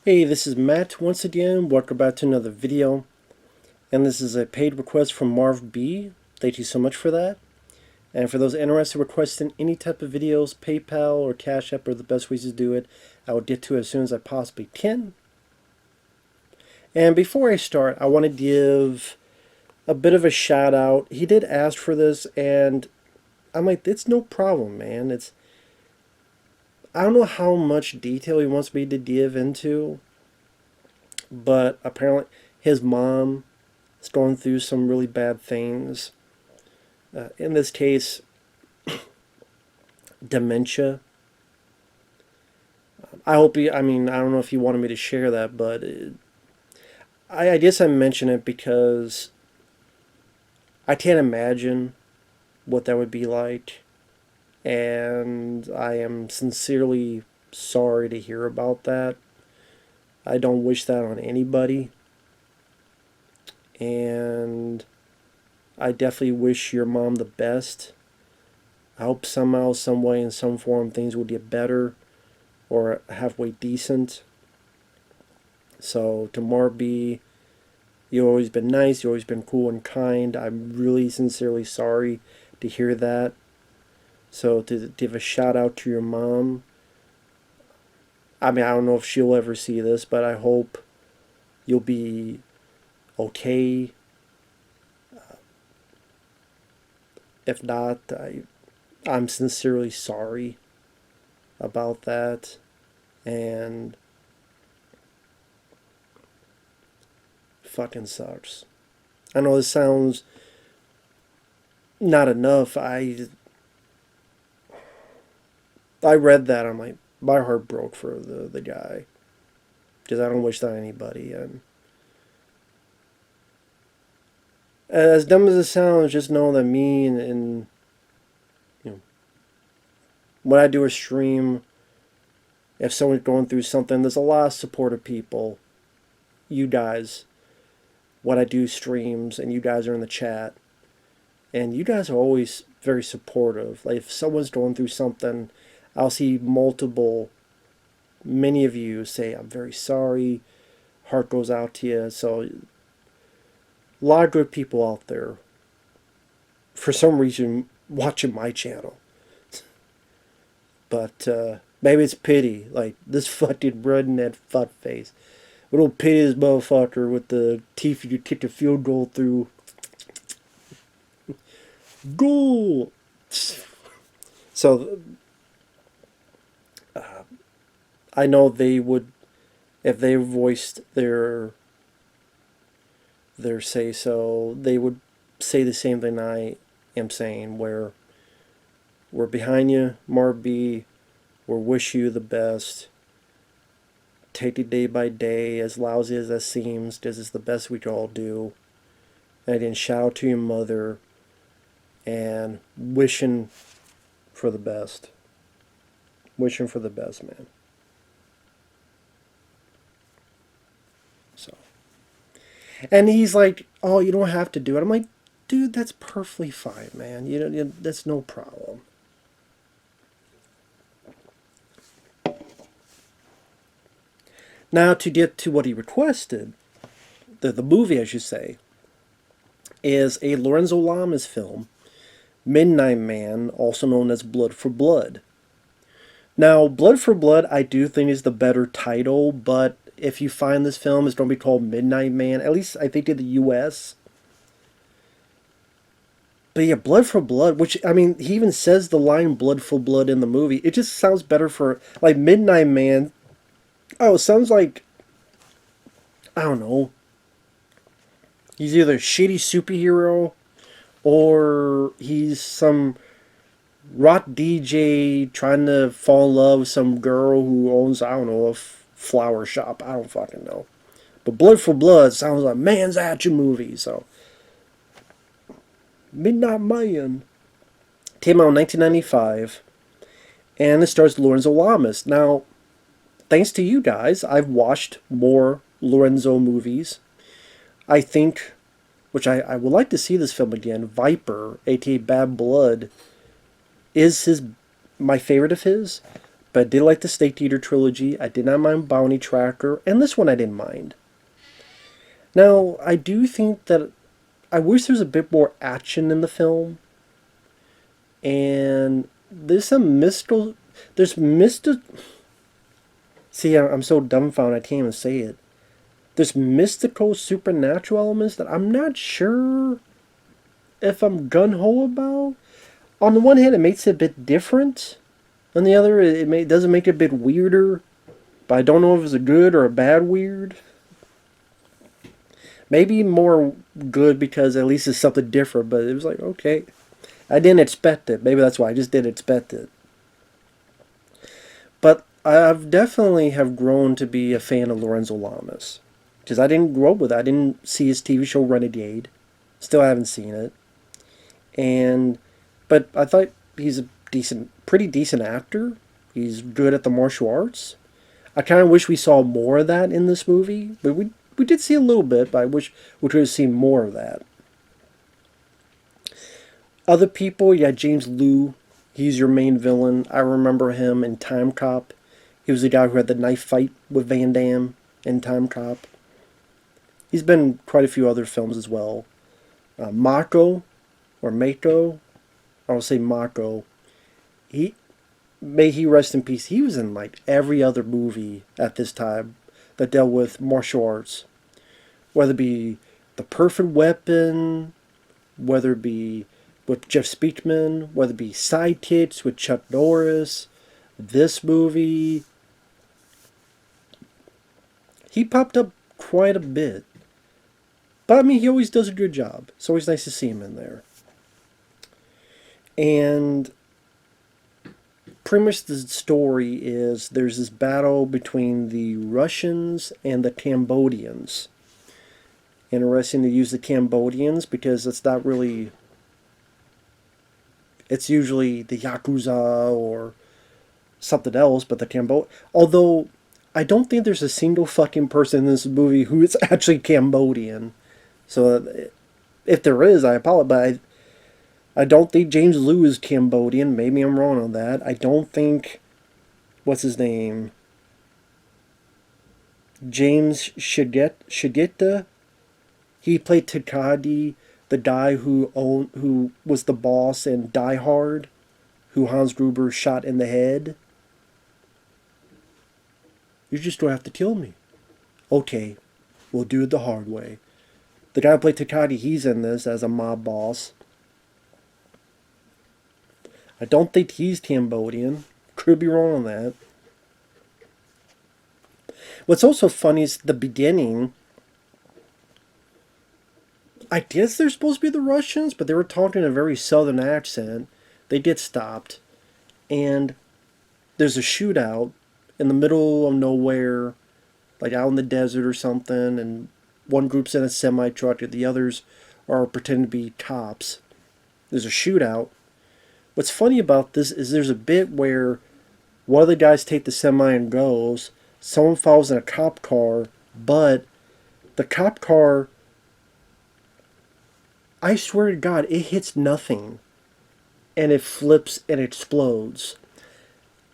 Hey, this is Matt once again. Welcome back to another video. And this is a paid request from Marv B. Thank you so much for that. And for those interested in requesting any type of videos, PayPal or CashApp are the best ways to do it. I will get to it as soon as I possibly can. And before I start, I want to give a bit of a shout out. He did ask for this, and I'm like, it's no problem, man. I don't know how much detail he wants me to dive into, but apparently his mom is going through some really bad things. In this case, dementia. I hope you, I mean, I don't know if you wanted me to share that, but I guess I mention it because I can't imagine what that would be like. And I am sincerely sorry to hear about that. I don't wish that on anybody. And I definitely wish your mom the best. I hope somehow, some way, in some form, things will get better or halfway decent. So, to Marby, you've always been nice, you've always been cool and kind. I'm really sincerely sorry to hear that. So, to give a shout out to your mom. I mean, I don't know if she'll ever see this, but I hope you'll be okay. If not, I'm sincerely sorry about that. And fucking sucks. I know this sounds not enough. I read that. I'm like, my heart broke for the guy because I don't wish that on anybody. And as dumb as it sounds, just know that me and you know when I do a stream, if someone's going through something, there's a lot of supportive people. You guys, when I do streams, and you guys are in the chat, and you guys are always very supportive. Like if someone's going through something, I'll see many of you say, "I'm very sorry." Heart goes out to you. So a lot of good people out there, for some reason, watching my channel. But maybe it's pity. Like this fucking redneck fuck face. We don't pity this motherfucker with the teeth you kick a field goal through. Goal! So, I know they would, if they voiced their say so, they would say the same thing I am saying, where we're behind you, Marby, we'll wish you the best. Take it day by day, as lousy as that seems, because it's the best we can all do. And again, shout out to your mother, and wishing for the best. Wishing for the best, man. So, and he's like, "Oh, you don't have to do it." I'm like, "Dude, that's perfectly fine, man. That's no problem." Now, to get to what he requested, the movie, I should say, is a Lorenzo Lamas film, Midnight Man, also known as Blood for Blood. Now, Blood for Blood, I do think is the better title, but if you find this film, it's going to be called Midnight Man, at least I think in the US. But yeah, Blood for Blood, which, I mean, he even says the line Blood for Blood in the movie. It just sounds better for, like, Midnight Man. Oh, it sounds like, I don't know. He's either a shitty superhero or he's some rock DJ trying to fall in love with some girl who owns, I don't know, a flower shop. I don't fucking know. But Blood for Blood sounds like man's action movie. So, Midnight Man came out in 1995, and it stars Lorenzo Lamas. Now, thanks to you guys, I've watched more Lorenzo movies. I think, which I would like to see this film again, Viper, aka Bad Blood, is my favorite of his. But I did like the Snake Eater trilogy. I did not mind Bounty Tracker, and this one I didn't mind. Now, I do think that I wish there was a bit more action in the film, and there's some mystical. There's mystical. See, I'm so dumbfounded I can't even say it. There's mystical, supernatural elements that I'm not sure if I'm gun ho about. On the one hand, it makes it a bit different. On the other, doesn't make it a bit weirder. But I don't know if it's a good or a bad weird. Maybe more good because at least it's something different. But it was like, okay. I didn't expect it. Maybe that's why I just didn't expect it. But I've definitely have grown to be a fan of Lorenzo Lamas. Because I didn't grow up with it. I didn't see his TV show Renegade. Still haven't seen it. But I thought he's a pretty decent actor. He's good at the martial arts. I kind of wish we saw more of that in this movie. But we did see a little bit, but I wish we could have seen more of that. Other people, yeah, James Liu. He's your main villain. I remember him in Time Cop. He was the guy who had the knife fight with Van Damme in Time Cop. He's been in quite a few other films as well. Mako, or Mako, I'll say Mako. May he rest in peace. He was in like every other movie at this time that dealt with martial arts. Whether it be The Perfect Weapon, whether it be with Jeff Speakman, whether it be Sidekicks with Chuck Norris, this movie. He popped up quite a bit. But I mean, he always does a good job. It's always nice to see him in there. And pretty much the story is there's this battle between the Russians and the Cambodians. Interesting to use the Cambodians because it's not really... It's usually the Yakuza or something else, but the Cambodian... Although, I don't think there's a single fucking person in this movie who is actually Cambodian. So, if there is, I apologize. I don't think James Liu is Cambodian. Maybe I'm wrong on that. I don't think... What's his name? James Shigeta? He played Takagi, the guy who was the boss in Die Hard, who Hans Gruber shot in the head. You just don't have to kill me. Okay, we'll do it the hard way. The guy who played Takagi, he's in this as a mob boss. I don't think he's Cambodian. Could be wrong on that. What's also funny is the beginning. I guess they're supposed to be the Russians, but they were talking in a very southern accent. They get stopped. And there's a shootout in the middle of nowhere, like out in the desert or something, and one group's in a semi-truck and the others are pretending to be cops. There's a shootout. What's funny about this is there's a bit where one of the guys take the semi and goes, someone follows in a cop car, but the cop car, I swear to God, it hits nothing. And it flips and explodes.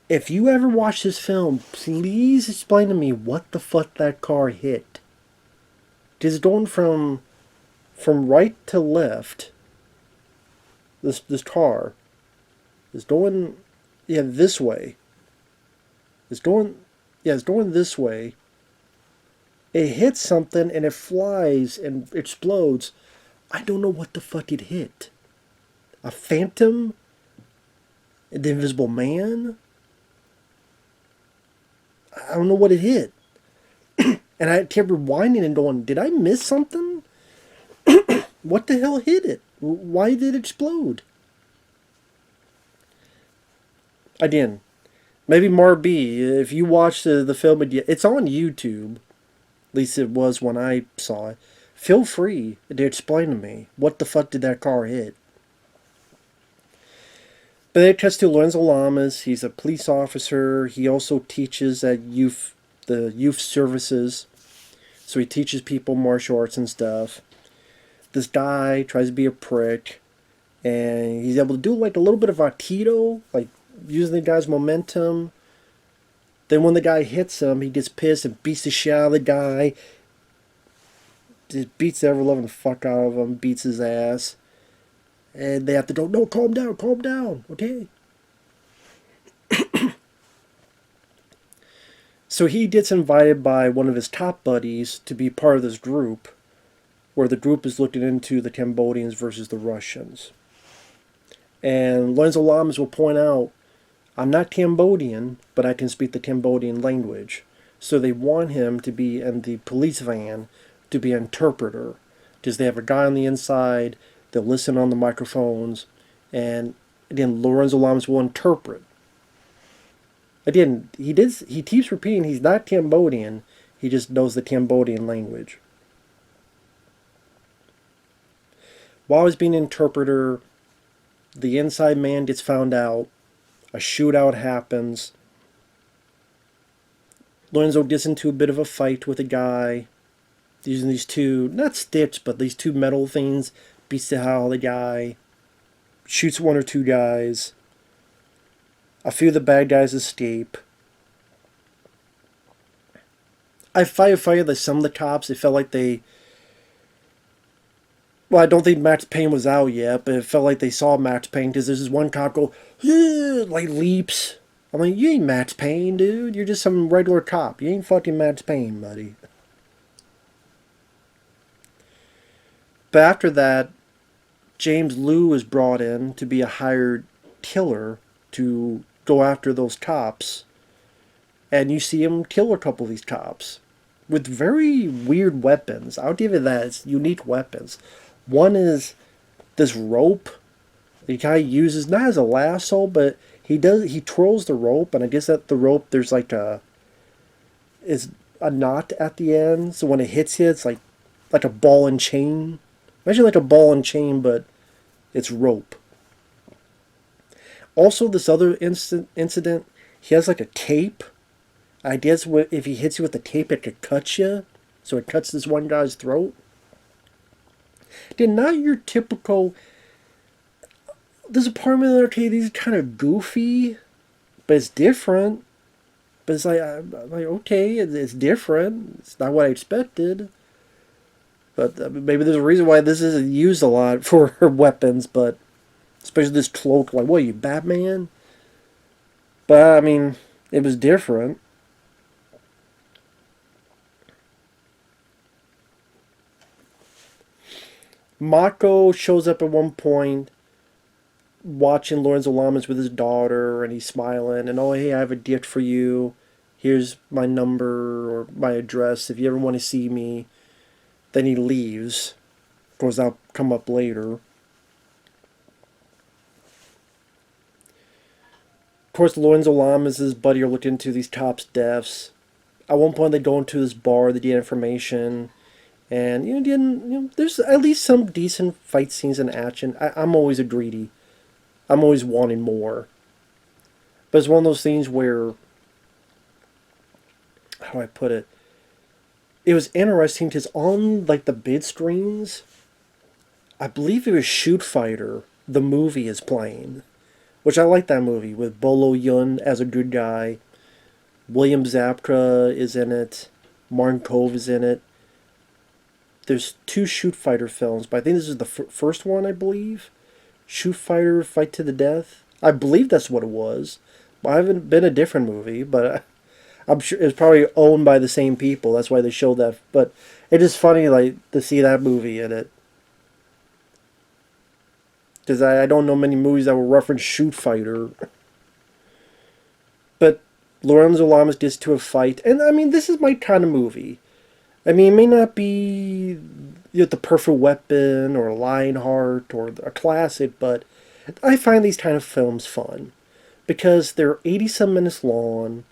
If you ever watch this film, please explain to me what the fuck that car hit. It's going from right to left. This car is going, yeah, this way. It's going this way. It hits something and it flies and explodes. I don't know what the fuck it hit. A phantom? The Invisible Man? I don't know what it hit. And I kept rewinding and going, did I miss something? What the hell hit it? Why did it explode? Again, maybe Marv B, if you watch the film, it's on YouTube. At least it was when I saw it. Feel free to explain to me what the fuck did that car hit. But it cuts to Lorenzo Lamas. He's a police officer. He also teaches at the youth services. So he teaches people martial arts and stuff. This guy tries to be a prick. And he's able to do like a little bit of Aikido, like using the guy's momentum Then when the guy hits him, he gets pissed and beats the shit out of the guy. Just beats the ever-loving fuck out of him, beats his ass. And they have to go, no, calm down, okay? So he gets invited by one of his top buddies to be part of this group, where the group is looking into the Cambodians versus the Russians. And Lorenzo Lamas will point out, I'm not Cambodian, but I can speak the Cambodian language. So they want him to be in the police van to be an interpreter. Because they have a guy on the inside, they'll listen on the microphones, and again, Lorenzo Lamas will interpret. Again, he keeps repeating he's not Cambodian, he just knows the Cambodian language. While he's being an interpreter, the inside man gets found out, a shootout happens, Lorenzo gets into a bit of a fight with a guy, using these two, not sticks, but these two metal things, beats the hell out of the guy, shoots one or two guys. A few of the bad guys escape. I firefighted that some of the cops, it felt like they... Well, I don't think Max Payne was out yet, but it felt like they saw Max Payne, because there's this one cop go, like leaps. I'm like, you ain't Max Payne, dude. You're just some regular cop. You ain't fucking Max Payne, buddy. But after that, James Liu is brought in to be a hired killer to go after those cops. And you see him kill a couple of these cops with very weird weapons. I'll give it that. It's unique weapons. One is this rope the guy uses, not as a lasso, but he twirls the rope, and I guess that the rope there's like a knot at the end, so when it hits you, it's like a ball and chain. Imagine like a ball and chain, but it's rope. Also, this other incident, he has like a tape. I guess if he hits you with the tape, it could cut you. So it cuts this one guy's throat. Then not your typical... There's a part of me that, okay, these are kind of goofy, but it's different. But it's like, okay, it's different. It's not what I expected. But maybe there's a reason why this isn't used a lot for weapons, but... Especially this cloak, like, what are you, Batman? But, I mean, it was different. Mako shows up at one point, watching Lorenzo Lamas with his daughter, and he's smiling, and, oh, hey, I have a gift for you. Here's my number, or my address, if you ever want to see me. Then he leaves. Of course, that'll come up later. Of course, Lorenzo Lamas and his buddy are looking into these cops' deaths. At one point, they go into this bar, they get information, and there's at least some decent fight scenes and action. I'm always a greedy. I'm always wanting more. But it's one of those things where, how do I put it? It was interesting because on like the bid screens, I believe it was Shoot Fighter, the movie, is playing. Which I like that movie, with Bolo Yun as a good guy. William Zabka is in it. Martin Kove is in it. There's 2 Shoot Fighter films, but I think this is the first one, I believe. Shoot Fighter, Fight to the Death. I believe that's what it was. Well, I haven't been a different movie, but I'm sure it's probably owned by the same people. That's why they showed that. But it is funny, like, to see that movie in it. Because I don't know many movies that will reference Shoot Fighter. But Lorenzo Lamas gets to a fight. And, I mean, this is my kind of movie. I mean, it may not be The Perfect Weapon or Lionheart or a classic, but I find these kind of films fun. Because they're 80-some minutes long.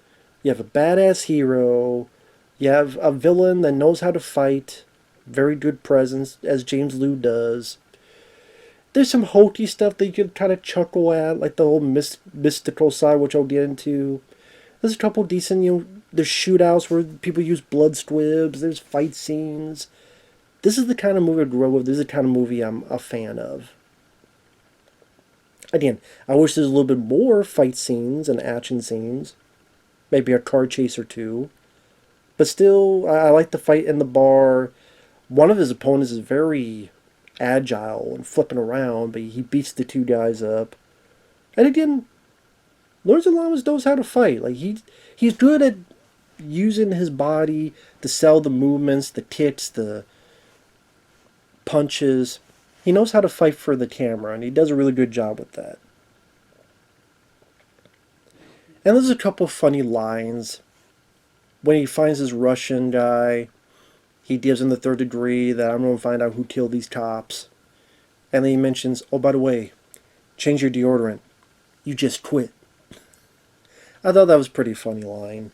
You have a badass hero. You have a villain that knows how to fight. Very good presence, as James Liu does. There's some hokey stuff that you could kind of chuckle at, like the whole mystical side, which I'll get into. There's a couple decent, there's shootouts where people use blood squibs, there's fight scenes. This is the kind of movie I grew up with, this is the kind of movie I'm a fan of. Again, I wish there's a little bit more fight scenes and action scenes. maybe a car chase or two. But still, I like the fight in the bar. One of his opponents is very agile and flipping around, but he beats the two guys up. And again, Lorenzo Lamas knows how to fight. Like he's good at using his body to sell the movements, the kicks, the punches. He knows how to fight for the camera, and he does a really good job with that. And there's a couple funny lines. When he finds this Russian guy, he gives him the third degree that I'm going to find out who killed these cops. And then he mentions, oh, by the way, change your deodorant. You just quit. I thought that was a pretty funny line.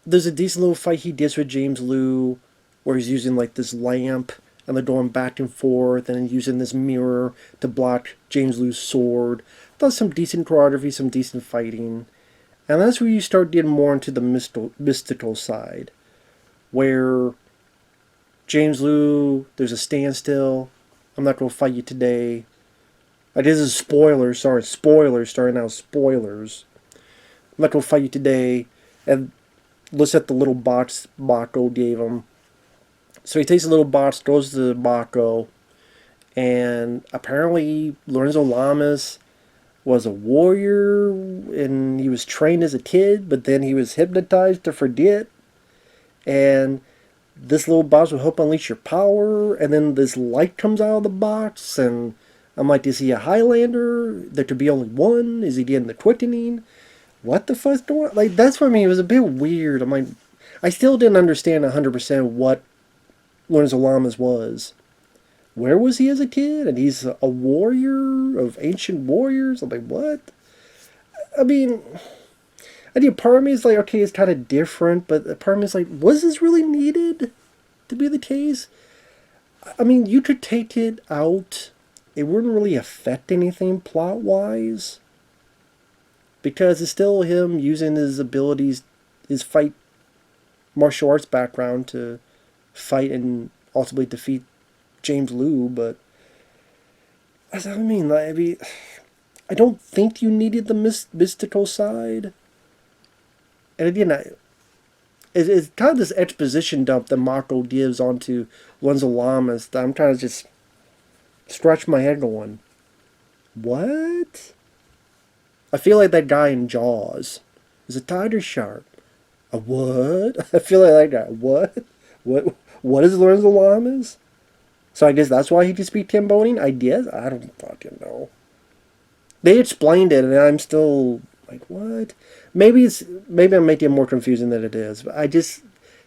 There's a decent little fight he does with James Lou, where he's using like this lamp, and they're going back and forth, and using this mirror to block James Lou's sword. Does some decent choreography, some decent fighting. And that's where you start getting more into the mystical side, where James Lou, there's a standstill. I'm not going to fight you today. This is spoilers, sorry, spoilers, starting out spoilers. I'm not going to fight you today. And looks at the little box Baco gave him. So he takes a little box, goes to Baco, and apparently Lorenzo Lamas was a warrior, and he was trained as a kid, but then he was hypnotized to forget. And this little box will help unleash your power, and then this light comes out of the box, and I'm like, is he a Highlander? There could be only one? Is he getting the quickening? What the fuck's going on? Like, that's for me, it was a bit weird. I'm like, I still didn't understand 100% what Lorenzo Lamas was. Where was he as a kid? And he's a warrior of ancient warriors? I'm like, what? I mean, part of me is like, okay, it's kind of different, but part of me is like, was this really needed to be the case? I mean, you could take it out. It wouldn't really affect anything plot-wise, because it's still him using his abilities, his martial arts background to fight and ultimately defeat James Lou. But I don't think you needed the mystical side. And again, it's kind of this exposition dump that Mako gives onto Lorenzo Lamas that I'm trying to just scratch my head going, what? I feel like that guy in Jaws is a tiger shark. A what? I feel like that guy. What? What is Lorenzo Lamas? So I guess that's why he can speak Cambodian? I guess? I don't fucking know. They explained it, and I'm still like, what? Maybe I'm making it more confusing than it is. But it's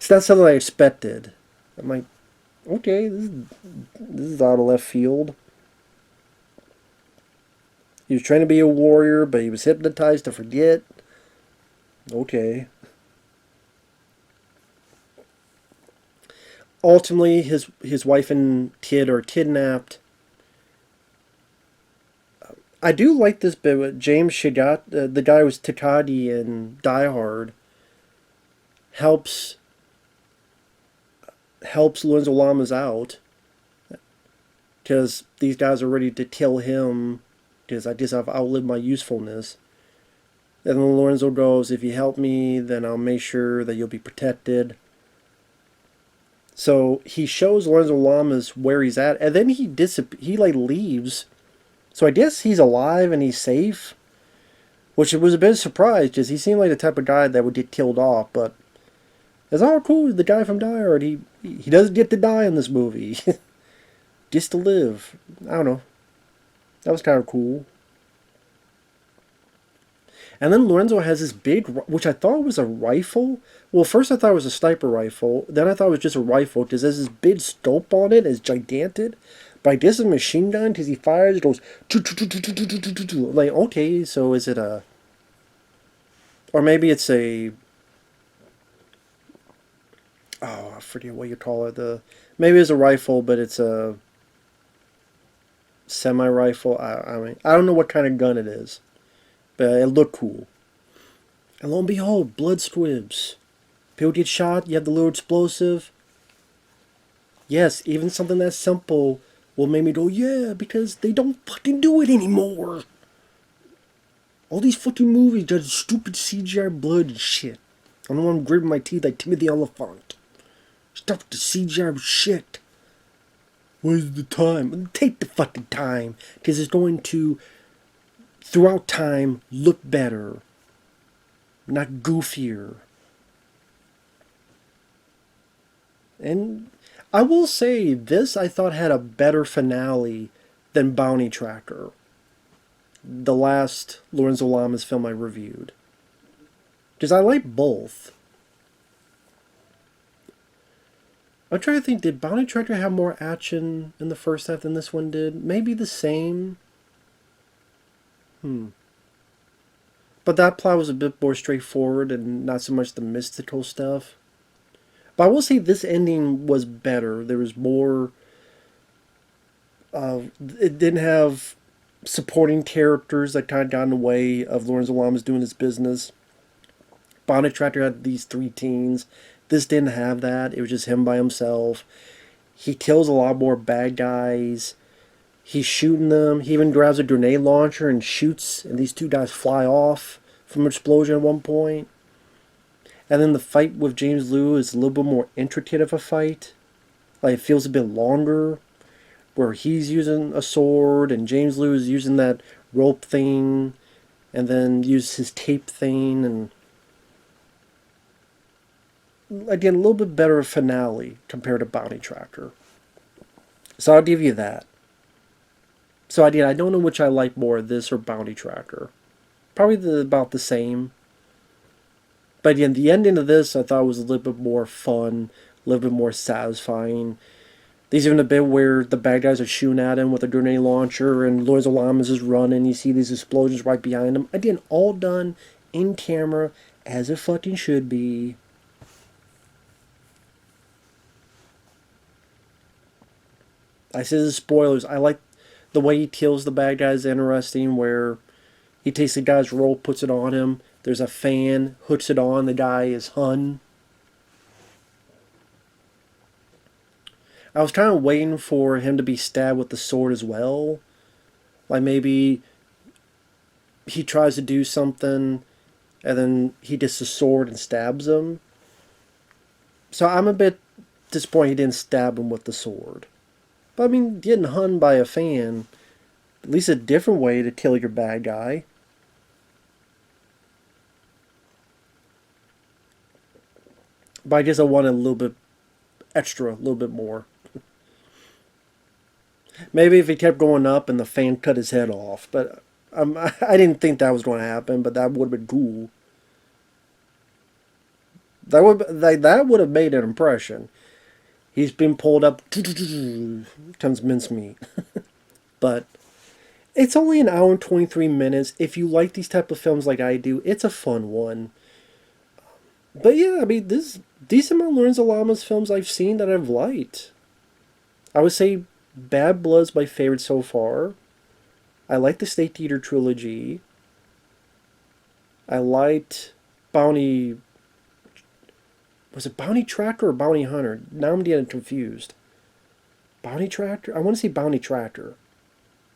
not something I expected. I'm like, okay, this is out of left field. He was trying to be a warrior, but he was hypnotized to forget. Okay. Ultimately, his wife and kid are kidnapped. I do like this bit with James Shigat, the guy who was Takagi in Die Hard, helps Lorenzo Lamas out, because these guys are ready to kill him, because I guess I've outlived my usefulness. And then Lorenzo goes, if you help me, then I'll make sure that you'll be protected. So he shows Lorenzo Lamas where he's at, and then he leaves. So I guess he's alive and he's safe, which was a bit of a surprise, because he seemed like the type of guy that would get killed off. But it's all cool. The guy from Die Hard, he doesn't get to die in this movie, just to live. I don't know. That was kind of cool. And then Lorenzo has this big, which I thought was a rifle. Well, first I thought it was a sniper rifle. Then I thought it was just a rifle, because there's this big scope on it. It's gigantic. But I guess it's a machine gun, because he fires, it goes... Like, okay, so is it a... Or maybe it's a... Oh, I forget what you call it. Maybe it's a rifle, but it's a... semi-rifle. I mean, I don't know what kind of gun it is. But it looked cool. And lo and behold, blood squibs. People get shot, you have the little explosive. Yes, even something that simple will make me go, yeah, because they don't fucking do it anymore. All these fucking movies got stupid CGI blood and shit. I don't want to grit my teeth like Timothy Oliphant. Stop the CGI shit. Where's the time? Take the fucking time. Because it's going to, throughout time, look better. Not goofier. And I will say, this I thought had a better finale than Bounty Tracker, the last Lorenzo Lamas film I reviewed. Because I like both. I'm trying to think, did Bounty Tracker have more action in the first half than this one did? Maybe the same? But that plot was a bit more straightforward and not so much the mystical stuff. But I will say this ending was better. There was more... it didn't have supporting characters that kind of got in the way of Lorenzo Lamas doing his business. Bounty Tracker had these three teens. This didn't have that. It was just him by himself. He kills a lot more bad guys. He's shooting them. He even grabs a grenade launcher and shoots, and these two guys fly off from an explosion at one point. And then the fight with James Liu is a little bit more intricate of a fight. Like, it feels a bit longer, where he's using a sword, and James Liu is using that rope thing, and then uses his tape thing, and again, a little bit better finale compared to Bounty Tracker. So I'll give you that. So I don't know which I like more, this or Bounty Tracker. Probably about the same. But again, the ending of this I thought was a little bit more fun, a little bit more satisfying. There's even a bit where the bad guys are shooting at him with a grenade launcher and Lorenzo Lamas is running. You see these explosions right behind him. Again, all done in camera as it fucking should be. I say the spoilers. I like the way he kills the bad guys. Interesting, where he takes the guy's rope, puts it on him. There's a fan, hooks it on. The guy is hung. I was kind of waiting for him to be stabbed with the sword as well. Like maybe he tries to do something and then he gets the sword and stabs him. So I'm a bit disappointed he didn't stab him with the sword. But I mean, getting hung by a fan, at least a different way to kill your bad guy. But I guess I wanted a little bit extra, a little bit more. Maybe if he kept going up and the fan cut his head off. But I didn't think that was going to happen, but that would have been cool. That would have made an impression. He's been pulled up, comes mincemeat. But it's only an hour and 23 minutes. If you like these type of films like I do, it's a fun one. But yeah, I mean, this decent amount of Lorenzo Lamas films I've seen that I've liked. I would say Bad Blood's my favorite so far. I like the State Theater trilogy. I liked Bounty... Was it Bounty Tracker or Bounty Hunter? Now I'm getting confused. Bounty Tracker? I want to say Bounty Tracker.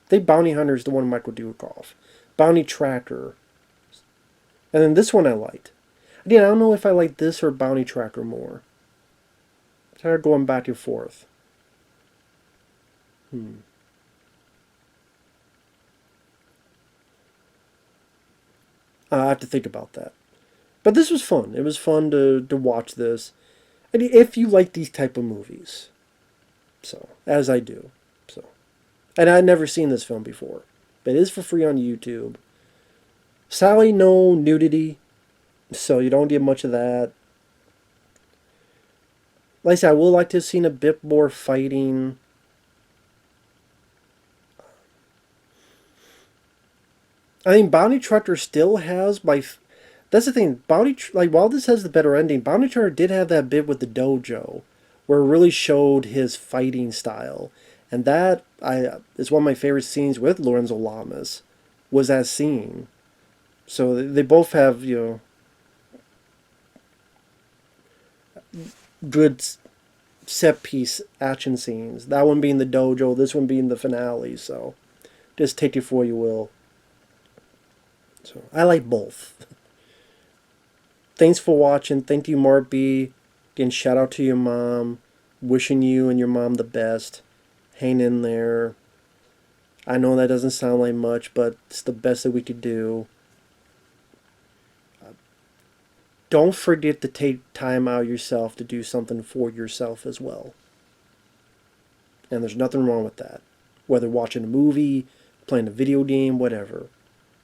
I think Bounty Hunter is the one with Michael Dudikoff. Bounty Tracker. And then this one I liked. Again, I don't know if I like this or Bounty Tracker more. Kind of going back and forth. I have to think about that. But this was fun. It was fun to watch this. And if you like these type of movies. So, as I do. So, and I'd never seen this film before. But it is for free on YouTube. Sadly, no nudity. So you don't get much of that. Like I said, I would like to have seen a bit more fighting. I think Bounty Tracker still has my... That's the thing. While this has the better ending, Bounty Tracker did have that bit with the dojo, where it really showed his fighting style, and that is one of my favorite scenes with Lorenzo Lamas. Was that scene? So they both have good set piece action scenes. That one being the dojo, this one being the finale. So just take it for what you will. So I like both. Thanks for watching. Thank you, Marv B. Again, shout out to your mom. Wishing you and your mom the best. Hang in there. I know that doesn't sound like much, but it's the best that we could do. Don't forget to take time out yourself to do something for yourself as well. And there's nothing wrong with that. Whether watching a movie, playing a video game, whatever.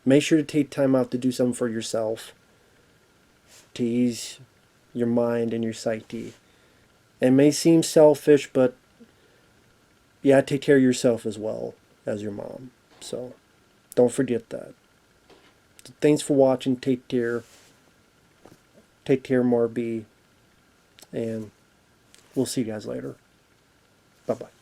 Make sure to take time out to do something for yourself. To ease your mind and your psyche. It may seem selfish, but yeah, take care of yourself as well as your mom. So don't forget that. Thanks for watching. Take care. Take care, Marv B. And we'll see you guys later. Bye-bye.